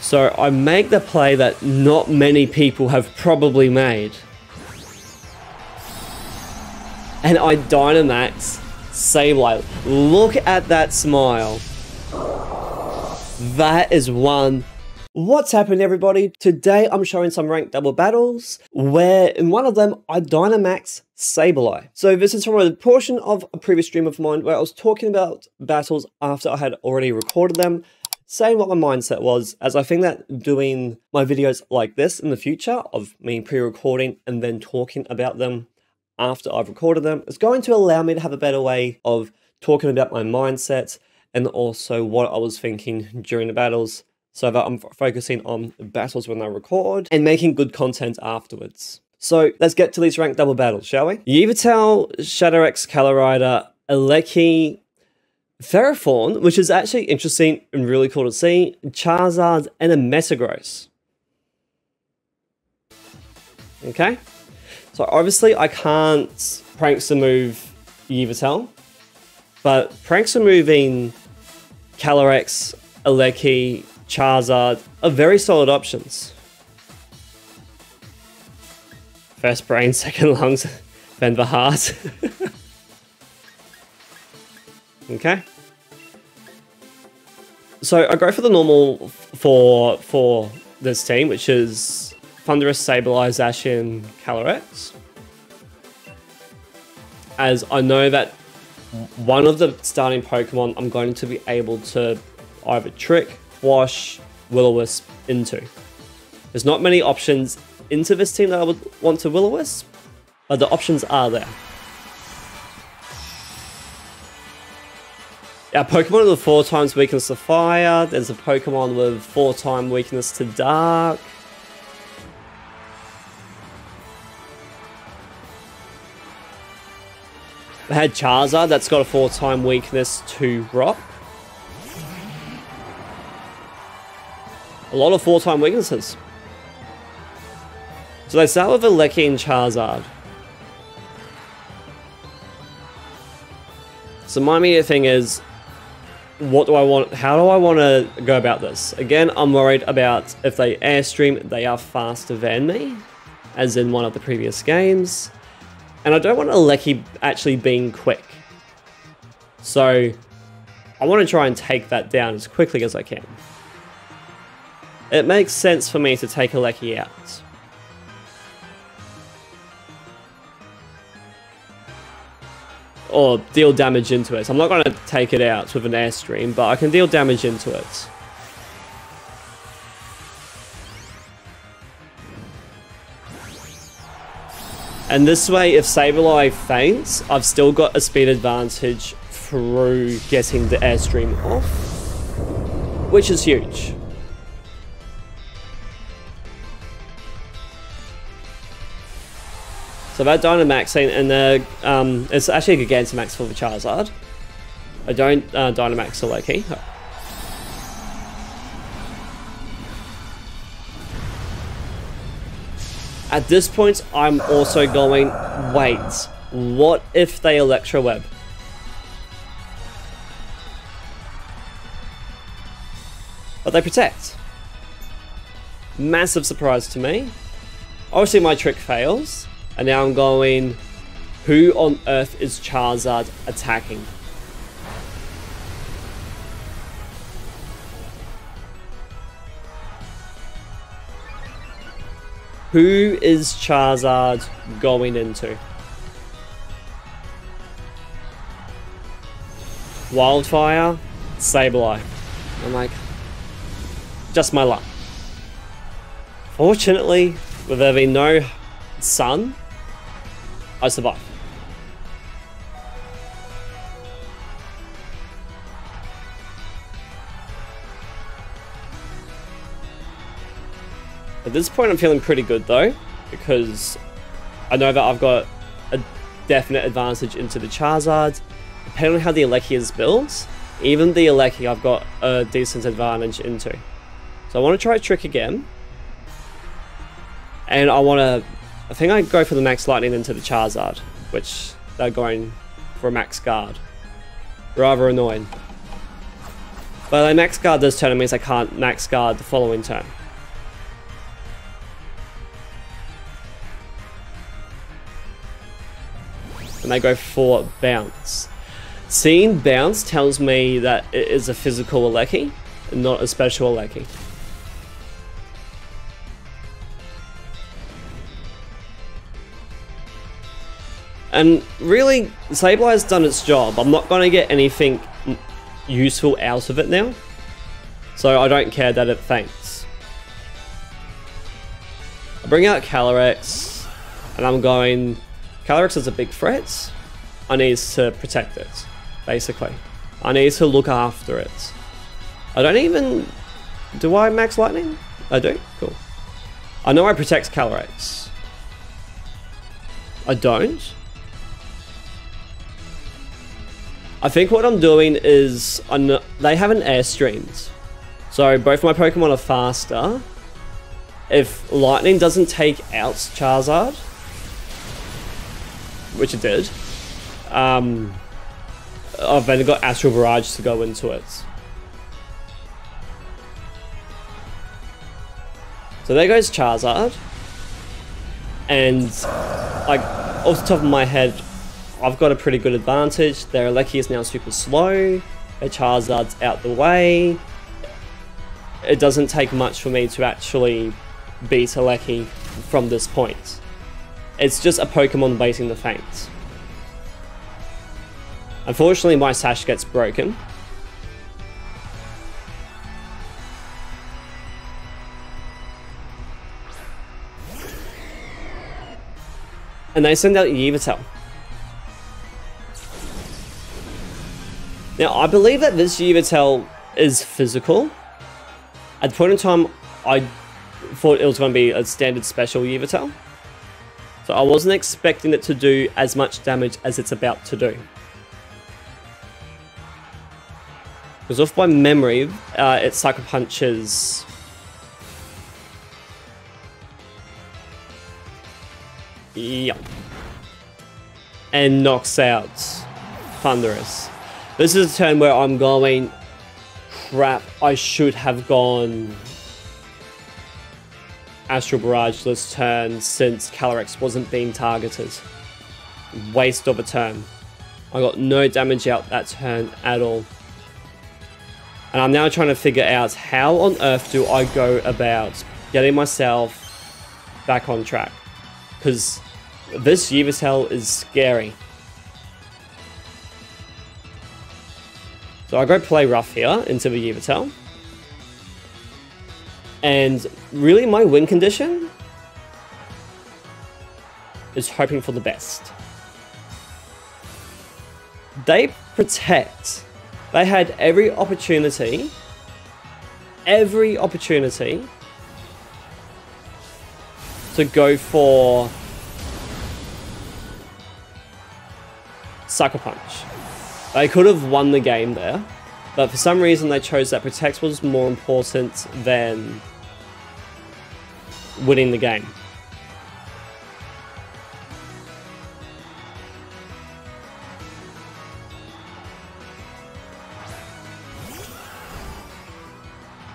So I make the play that not many people have probably made. And I Dynamax Sableye. Look at that smile. That is one. What's happening, everybody? Today I'm showing some ranked double battles where in one of them I Dynamax Sableye. So this is from a portion of a previous stream of mine where I was talking about battles after I had already recorded them, saying what my mindset was, as I think that doing my videos like this in the future of me pre-recording and then talking about them after I've recorded them is going to allow me to have a better way of talking about my mindset and also what I was thinking during the battles, so that I'm focusing on the battles when I record and making good content afterwards. So let's get to these ranked double battles, shall we? Yveltal, Shadowrex, Calorider, Aleki, Ferrothorn, which is actually interesting and really cool to see, Charizard, and a Metagross. Okay? So obviously I can't Prankster move Yveltal, but Prankster moving Calyrex, Aleki, Charizard are very solid options. First brain, second lungs, then the heart. Okay. So I go for the normal for this team, which is Thundurus, Sableye, Zacian, Calyrex. As I know that one of the starting Pokemon I'm going to be able to either trick, wash, Will-O-Wisp into. There's not many options into this team that I would want to Will-O-Wisp, but the options are there. Yeah, Pokemon with 4 times weakness to fire. There's a Pokemon with 4 times weakness to dark. I had Charizard that's got a 4 times weakness to rock. A lot of 4 times weaknesses. So they start with Aleki and Charizard. So my immediate thing is, what do I want? How do I want to go about this? Again, I'm worried about if they airstream, they are faster than me, as in one of the previous games. And I don't want Aleki actually being quick. So I want to try and take that down as quickly as I can. It makes sense for me to take Aleki out. Or deal damage into it. So I'm not going to take it out with an airstream, but I can deal damage into it. And this way, if Sableye faints, I've still got a speed advantage through getting the airstream off, which is huge. So that Dynamaxing, and it's actually a Gigantamax for the Charizard. I don't Dynamax Aleki. At this point, I'm also going, wait, what if they Electro Web? But they protect. Massive surprise to me. Obviously my trick fails. And now I'm going, who on earth is Charizard attacking? Who is Charizard going into? Wildfire, Sableye. I'm like, just my luck. Fortunately, with there being no sun, I survive. At this point I'm feeling pretty good though, because I know that I've got a definite advantage into the Charizard. Depending on how the Aleki is built, even the Aleki I've got a decent advantage into. So I want to try a trick again. And I think I go for the Max Lightning into the Charizard, which they're going for a Max Guard. Rather annoying. But they max guard this turn, it means I can't max guard the following turn. And they go for bounce. Seeing bounce tells me that it is a physical Alecki, not a special Alecki. And really, Sableye has done its job. I'm not going to get anything useful out of it now, so I don't care that it faints. I bring out Calyrex, and I'm going, Calyrex is a big threat. I need to protect it, basically. I need to look after it. I don't even... Do I max lightning? I do? Cool. I know I protect Calyrex. I don't. I think what I'm doing is, they have an airstreams. So both my Pokemon are faster. If lightning doesn't take out Charizard, which it did, I've then got Astral Barrage to go into it. So there goes Charizard. And like off the top of my head, I've got a pretty good advantage. Their Alecki is now super slow. Their Charizard's out the way. It doesn't take much for me to actually beat Alecki from this point. It's just a Pokemon waiting to faint. Unfortunately, my Sash gets broken. And they send out Yveltal. Now, I believe that this Yveltal is physical. At the point in time, I thought it was going to be a standard special Yveltal. So I wasn't expecting it to do as much damage as it's about to do. Because off by memory, it Sucker Punches... Yeah. And knocks out Thundurus. This is a turn where I'm going, crap, I should have gone Astral Barrage this turn since Calyrex wasn't being targeted. Waste of a turn. I got no damage out that turn at all. And I'm now trying to figure out how on earth do I go about getting myself back on track. Because this Yveltal is scary. So I go play rough here into the Yveltal. And really my win condition is hoping for the best. They protect. They had every opportunity to go for Sucker Punch. They could have won the game there, but for some reason they chose that Protect was more important than winning the game.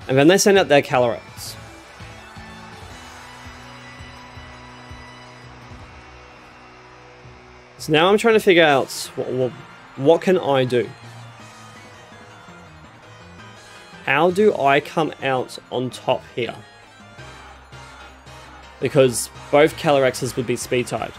And then they send out their Calyrex. So now I'm trying to figure out what can I do? How do I come out on top here? Because both Calyrexes would be speed tied.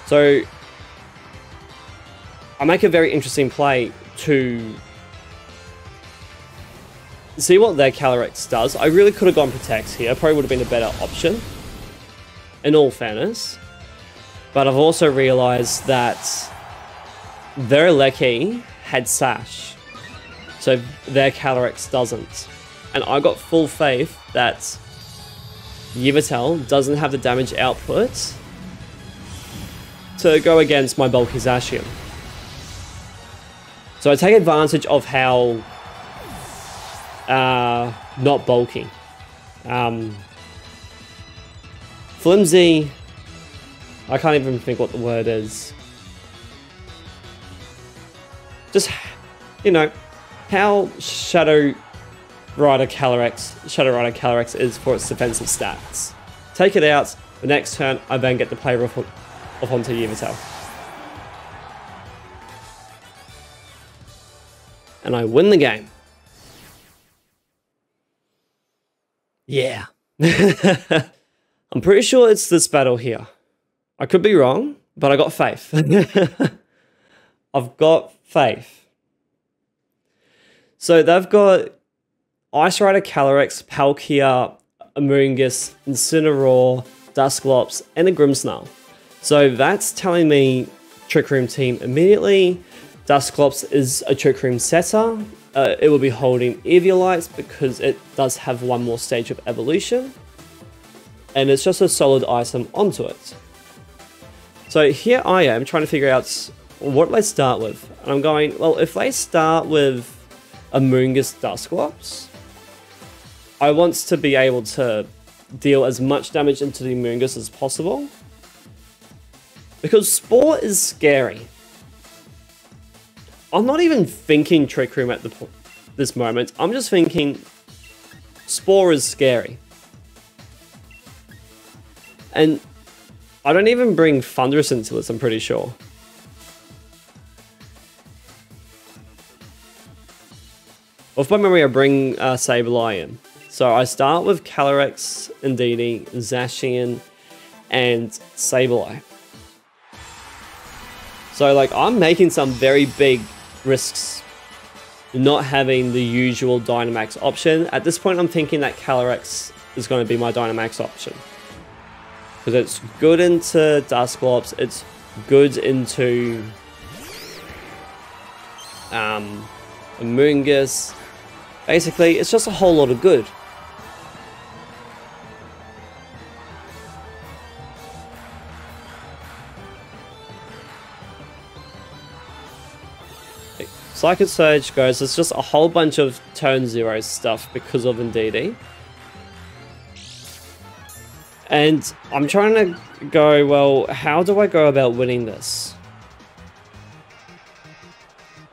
So I make a very interesting play to see what their Calyrex does. I really could have gone Protect here. Probably would have been a better option, in all fairness. But I've also realised that their Alecki had Sash, so their Calyrex doesn't. And I got full faith that Yveltal doesn't have the damage output to go against my bulky Zacian. So I take advantage of how not bulky. flimsy. I can't even think what the word is. Just, you know, how Shadow Rider Calyrex is for its defensive stats. Take it out, the next turn I then get to play off onto Yveltal. And I win the game. Yeah. I'm pretty sure it's this battle here. I could be wrong, but I got faith. I've got faith. So they've got Ice Rider Calyrex, Palkia, Amoonguss, Incineroar, Dusclops, and a Grimmsnarl. So that's telling me Trick Room team immediately. Dusclops is a Trick Room setter. It will be holding Eviolites because it does have one more stage of evolution. And it's just a solid item onto it. So here I am trying to figure out what do I start with. And I'm going, well, if they start with Amoonguss Dusclops, I want to be able to deal as much damage into the Amoonguss as possible. Because Spore is scary. I'm not even thinking Trick Room at this moment. I'm just thinking Spore is scary. And I don't even bring Thunderous into this, I'm pretty sure. Off by memory, I bring Sableye in. So I start with Calyrex, Indeedee, Zacian, and Sableye. So like, I'm making some very big risks not having the usual Dynamax option. At this point, I'm thinking that Calyrex is going to be my Dynamax option. Because it's good into Dusclops, it's good into Amoonguss. Basically, it's just a whole lot of good. Psychic Surge goes, it's just a whole bunch of turn 0 stuff because of Indeedee. And I'm trying to go, well, how do I go about winning this?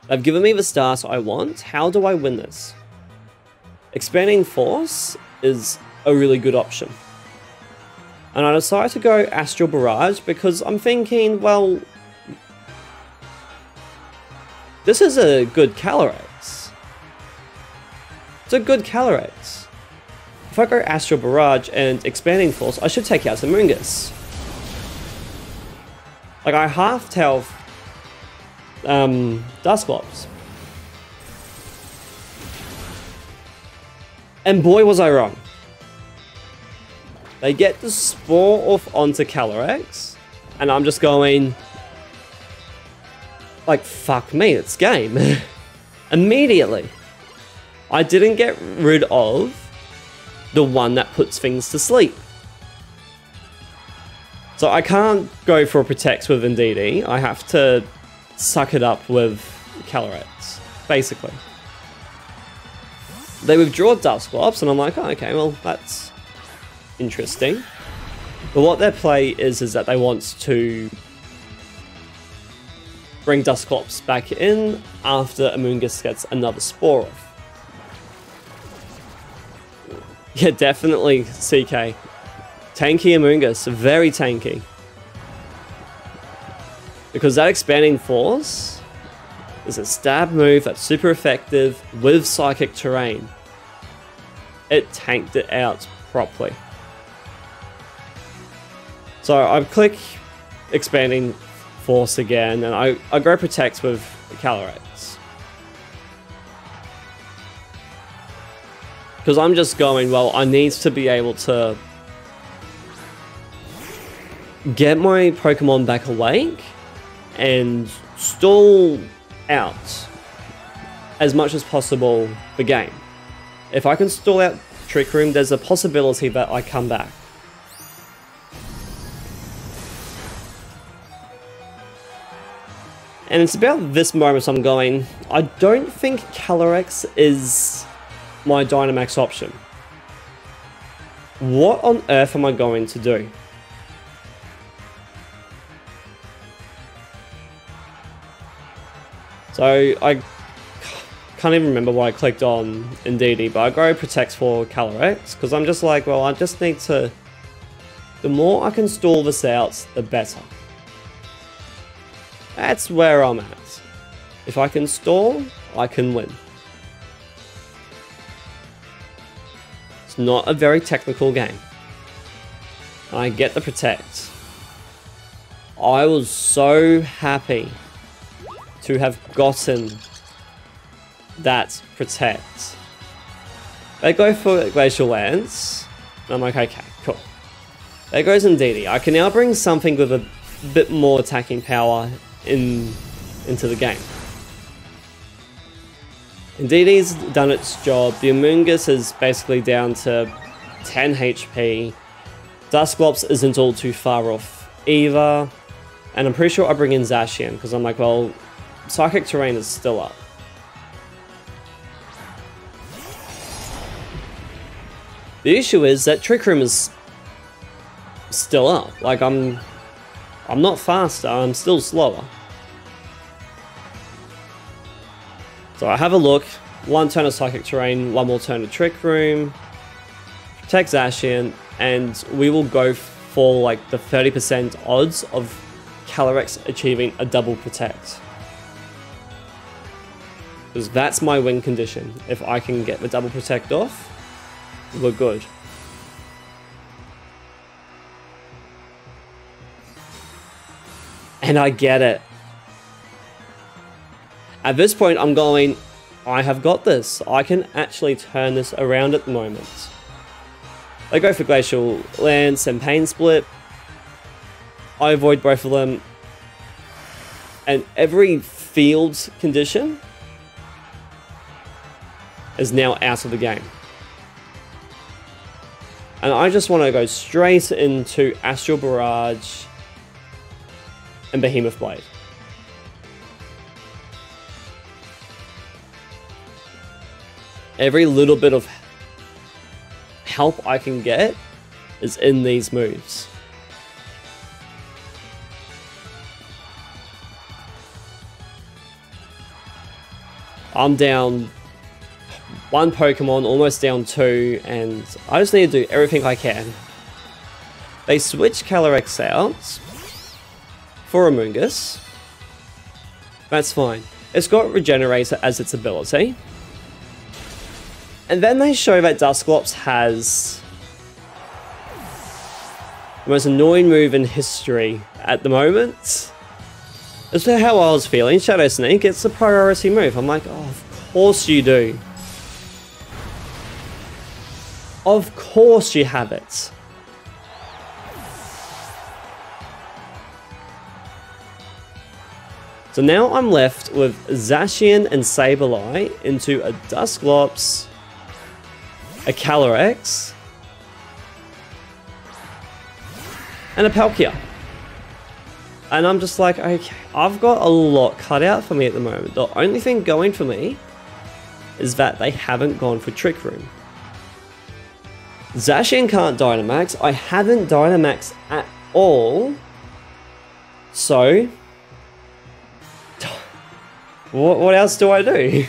They've given me the start I want. How do I win this? Expanding Force is a really good option. And I decided to go Astral Barrage because I'm thinking, well, this is a good Calyrex. It's a good Calyrex. If I go Astral Barrage and Expanding Force, I should take out Amoonguss. Like, I half-health Dusclops. And boy was I wrong. They get the Spore off onto Calyrex, and I'm just going, like, fuck me, it's game. Immediately. I didn't get rid of the one that puts things to sleep. So I can't go for a Protect with Indeedee. I have to suck it up with Calyrex, basically. They withdraw Dusclops, and I'm like, oh, okay, well, that's interesting. But what their play is that they want to bring Dusclops back in after Amoonguss gets another Spore off. Yeah, definitely CK. Tanky Amoonguss, very tanky. Because that Expanding Force is a stab move that's super effective with Psychic Terrain. It tanked it out properly. So I click Expanding Force again, and I go Protect with Calyrex. Because I'm just going, well, I need to be able to get my Pokemon back awake and stall out as much as possible the game. If I can stall out Trick Room, there's a possibility that I come back. And it's about this moment I'm going, I don't think Calyrex is my Dynamax option. What on earth am I going to do? So I can't even remember what I clicked on in DD, but I go protect for Calyrex, because I'm just like, well, I just need to... The more I can stall this out, the better. That's where I'm at. If I can stall, I can win. It's not a very technical game. I get the protect. I was so happy to have gotten that protect. They go for Glacial Lance, and I'm like, okay, cool. There goes Indeedee. I can now bring something with a bit more attacking power into the game. Indeedee's done its job. The Amoonguss is basically down to 10 HP. Dusclops isn't all too far off either. And I'm pretty sure I bring in Zacian, because I'm like, well, Psychic Terrain is still up. The issue is that Trick Room is still up. Like, I'm not faster, I'm still slower. So I have a look. One turn of Psychic Terrain, one more turn of Trick Room. Protect Zacian, and we will go for like the 30% odds of Calyrex achieving a double protect. Because that's my win condition. If I can get the double protect off, we're good. And I get it. At this point, I'm going, I have got this. I can actually turn this around at the moment. I go for Glacial Lance and Pain Split. I avoid both of them. And every field condition is now out of the game. And I just want to go straight into Astral Barrage and Behemoth Blade. Every little bit of help I can get is in these moves. I'm down one Pokemon, almost down two, and I just need to do everything I can. They switch Calyrex out for Amoonguss. That's fine. It's got Regenerator as its ability. And then they show that Dusclops has the most annoying move in history at the moment. That's how I was feeling. Shadow Sneak, it's a priority move. I'm like, oh, of course you do. Of course you have it. So now I'm left with Zacian and Sableye into a Dusclops, a Calyrex, and a Palkia. And I'm just like, okay, I've got a lot cut out for me at the moment. The only thing going for me is that they haven't gone for Trick Room. Zacian can't Dynamax. I haven't Dynamaxed at all. So, what else do I do?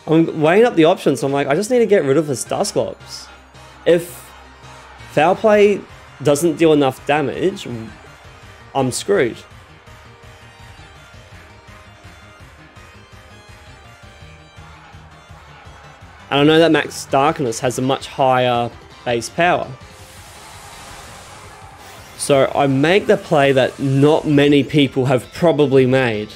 I'm weighing up the options, so I'm like, I just need to get rid of this Dusclops. If Foul Play doesn't deal enough damage, I'm screwed. And I know that Max Darkness has a much higher base power. So I make the play that not many people have probably made.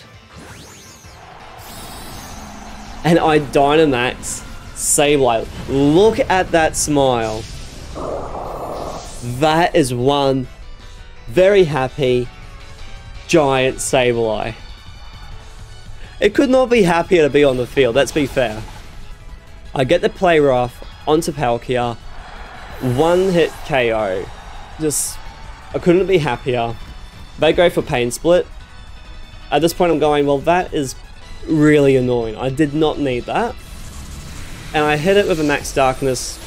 And I Dynamax Sableye. Look at that smile. That is one very happy giant Sableye. It could not be happier to be on the field, let's be fair. I get the play rough onto Palkia. One hit KO. Just, I couldn't be happier. They go for Pain Split. At this point I'm going, well, that is really annoying. I did not need that. And I hit it with a Max Darkness,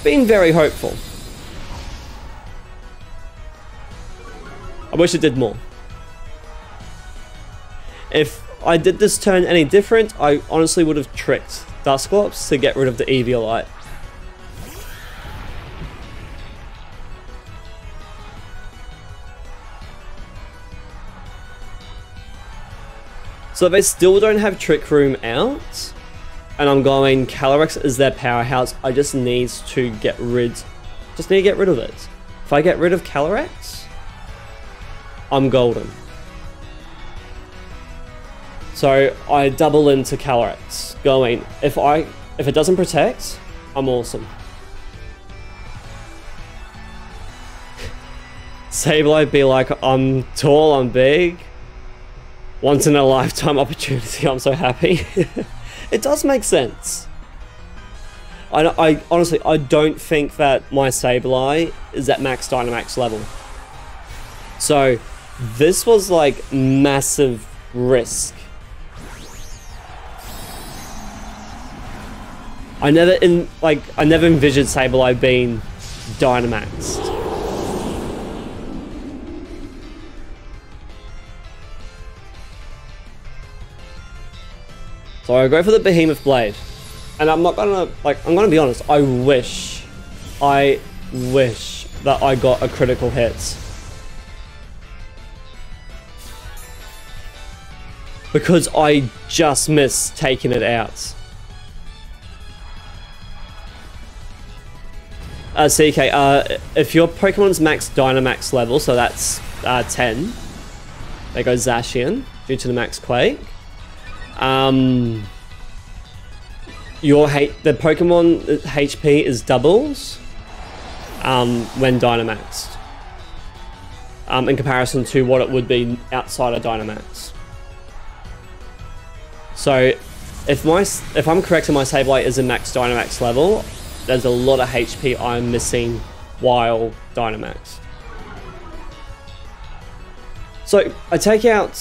being very hopeful. I wish it did more. If I did this turn any different, I honestly would have tricked Dusclops to get rid of the Eviolite. So they still don't have Trick Room out, and I'm going Calyrex is their powerhouse. I just need to get rid of it. If I get rid of Calyrex, I'm golden. So I double into Calyrex, going if it doesn't protect, I'm awesome. Sableye be like, I'm tall, I'm big. Once in a lifetime opportunity, I'm so happy. It does make sense. I honestly, I don't think that my Sableye is at max Dynamax level. So this was like massive risk. I never envisioned Sableye being Dynamaxed. So I go for the Behemoth Blade. And I'm gonna be honest, I wish that I got a critical hit. Because I just missed taking it out. CK, if your Pokemon's max Dynamax level, so that's 10, there goes Zacian, due to the max Quake. The Pokemon HP is doubles when Dynamaxed, in comparison to what it would be outside of Dynamax. So if I'm correct and my Sableye is in max Dynamax level, there's a lot of HP I'm missing while Dynamaxed. So I take out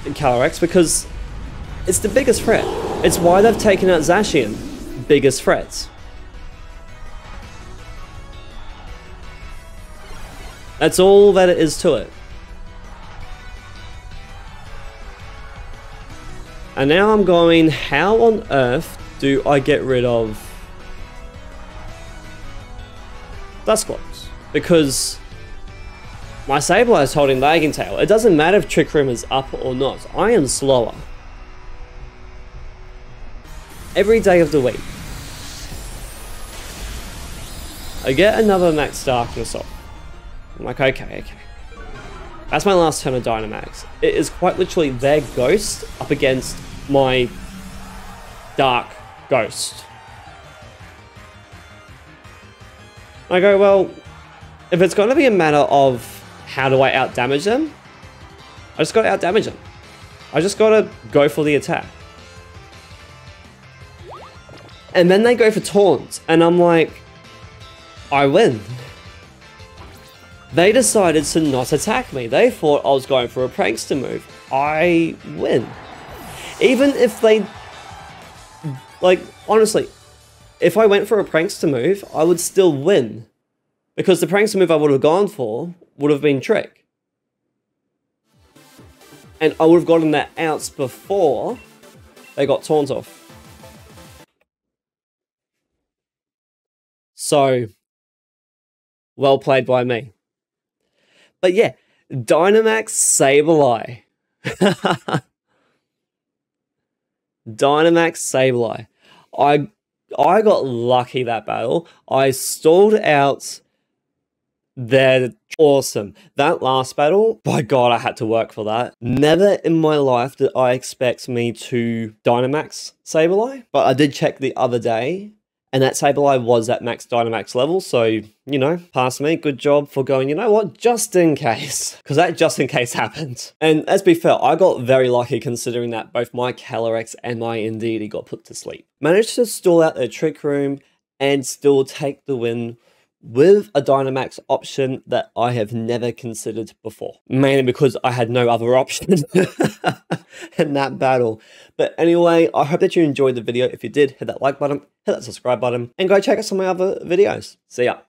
Calyrex because it's the biggest threat. It's why they've taken out Zacian. Biggest threat. That's all that it is to it. And now I'm going, how on earth do I get rid of Dusclops? Because my Sableye is holding Wagging Tail. It doesn't matter if Trick Room is up or not. I am slower. Every day of the week. I get another max Darkness off. I'm like, okay. That's my last turn of Dynamax. It is quite literally their Ghost up against my Dark Ghost. I go, well, if it's going to be a matter of how do I out-damage them, I just got to out-damage them. I just got to go for the attack. And then they go for taunts, and I'm like, I win. They decided to not attack me. They thought I was going for a prankster move. I win. Even if they, like, honestly, if I went for a prankster move, I would still win. Because the prankster move I would have gone for would have been Trick. And I would have gotten their outs before they got taunt off. So, well played by me. But yeah, Dynamax Sableye. Dynamax Sableye. I got lucky that battle. I stalled out their awesome. That last battle, by God, I had to work for that. Never in my life did I expect me to Dynamax Sableye, but I did check the other day, and that Sableye was at max Dynamax level, so, you know, pass me. Good job for going, you know what, just in case. Because that just in case happened. And let's be fair, I got very lucky considering that both my Calyrex and my Indeedee got put to sleep. Managed to stall out their Trick Room and still take the win with a Dynamax option that I have never considered before. Mainly because I had no other option in that battle. But anyway, I hope that you enjoyed the video. If you did, hit that like button, hit that subscribe button, and go check out some of my other videos. See ya.